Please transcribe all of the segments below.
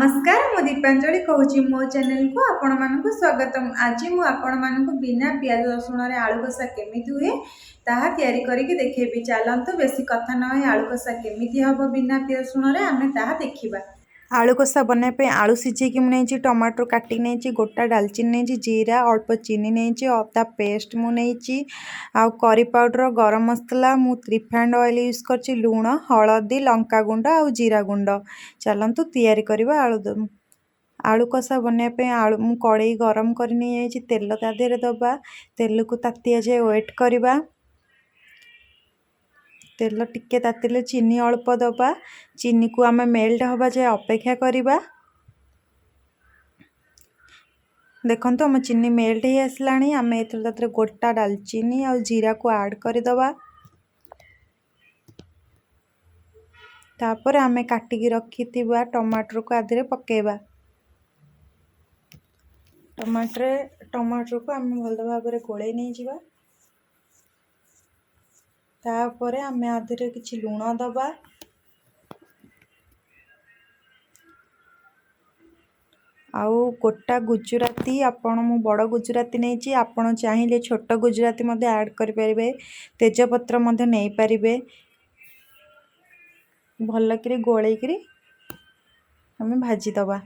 नमस्कार मु दीपांजलि कहूँ मो चैनल को आपण मानक स्वागतम। आज मु आपण मानक बिना प्याज रसुण रे आलू कषा केमिति हुए ताहा तैयारी करके देखेबी। चलतु बेसी कथा न आलू कषा केमिति हबो बिना प्याज रसुण रे आमे ताहा देखिबा। आलू कषा बनाइए आलू सिझेकी मुझे टमाटर काटिक नहीं गोटा डालचीनी नहीं जीरा अल्प चीनी नहीं अदा पेस्ट मुझे आउ करी पाउडर गरम मसला मु रिफाइंड ऑयल यूज कर लुण हलदी लंका गुंड आउ जीरा गुंड। चलतु तैयारी करवा आलूदम। आलू कषा बनाइए आलू मु कड़े गरम कर तेल ता देहरे दबा तेल को ताती जाए वेट करवा। तेल टिके तातिले चीनी अल्प दबा चीनी को आम मेल्ट हवा जाए अपेक्षा करवा। देखो आम चीनी मेल्ट हो आसला आम ए गोटा डालचीनी आ जीरा को ऐड करदे। तापर आम काटिकी रखि टमाटर को आधे पकेबा। टमाटर को आम भल भाव गोले नहीं जावा। तापर आम आधे किछि लुण दबा आउ गोटा गुजराती आपण मु बड़ गुजराती नहीं आपण चाहिए छोट गुजराती मध्य ऐड करें। तेजपत्र मध्य नहीं पारे भल कि गोल आम भाजीदबा।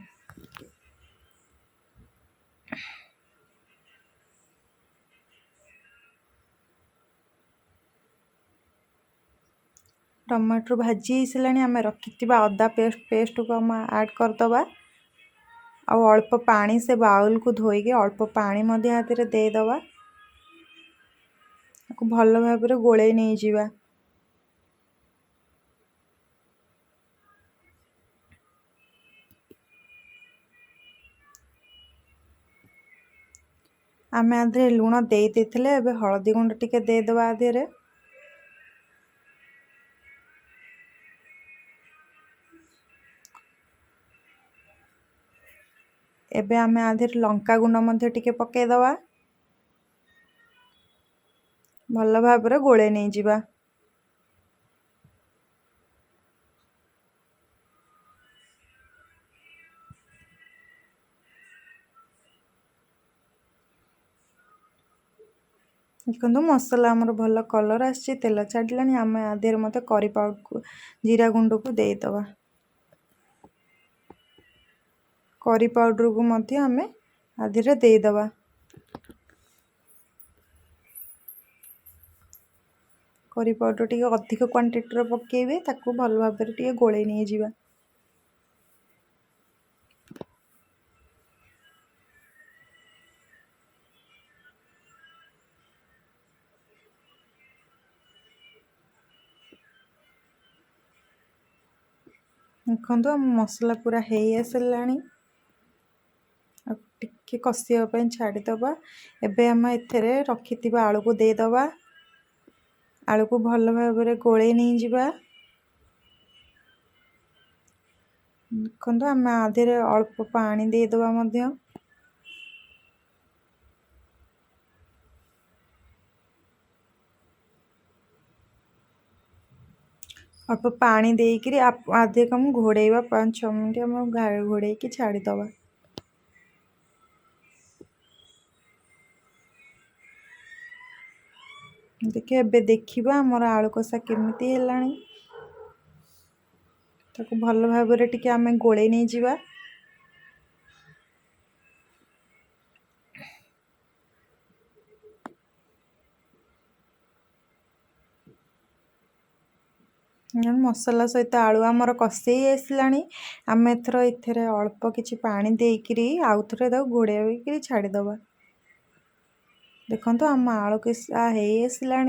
टमाटर भाजी सारा आम रखि अदा पेस्ट को आम ऐड करदबा। आउ अल्प पानी से बाउल को धोईके अल्प पानी मध्य देदबा भल भाव गोले नहीं जीवा। आम आधे लुण दे देथिले एबे हळदी गुंड टिके देदबा आधे। एबे आम आधे लंका गुंड मध्य टिके पकेदबा भल भाव गोले नहीं जीवा। देखो मसला आमर भल कलर आसी तेल छाड़ा आम आधे मत करी पाउडर को जीरा गुंड को देदबा। करी पाउडर को मध्य आम आधे देदबा। करी पाउडर टी अधिक क्वांटिटी पकेबे ताकू भल भाव टे गोले नहीं जीवा। देखो मसला पूरा है आसला टिके कषापी छाड़ीदबा। एबे आम एथरे रखि आलू को देदबा। आलू को भल भाव गोले नहीं जीवा। देखो आम आधे अल्प पानी देदबा मध्य अल्प पानी देकरी आधे कम घोड़ेबा 5-6 मिनट आम घोड़े की छाड़ीदबा। देखिए एबे देखिबा हमर आलू कषा केमिति हेलानी ताको भल भाव टिके आम गोले नहीं जीवा। मसला सहित आलू आमर कषे आसला आम एथर अल्प किछि पानी देकरी आउ थे घोड़े छाड़ीदबा। देखो आम आलू कषा हो आसला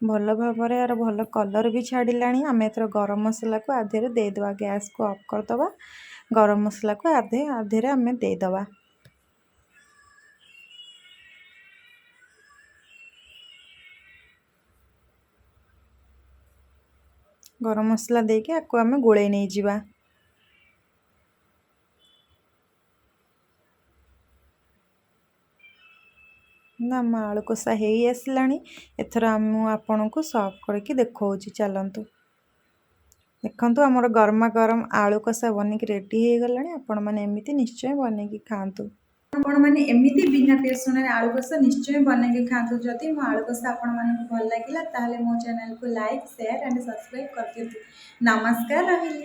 भल भाव भल कलर भी छाड़ा। आम एथर गरम मसला को आधे देदबा। गैस को ऑफ करदबा गरम मसला को आधे आधे आम देदबा। गरम मसला देके आपको आम गोले नहीं जीवा। आम आलू कषा हो आसला एथर आम आपन को सर्व करके देखा। चलतु देखंतु हमर गरमा गरम आलू कषा बनिक रेडी हो गलानी। आपण माने एमिति निश्चय बनेकी खातु। आपण माने एमिति बिना पियाज रसुण आलू कषा निश्चय बनेकी खातु। जदि मो आलू कषा आपण मानकु भल लागिला ताले मो चैनल को लाइक शेयर एंड सब्सक्राइब कर दियंतु। नमस्कार रहिली।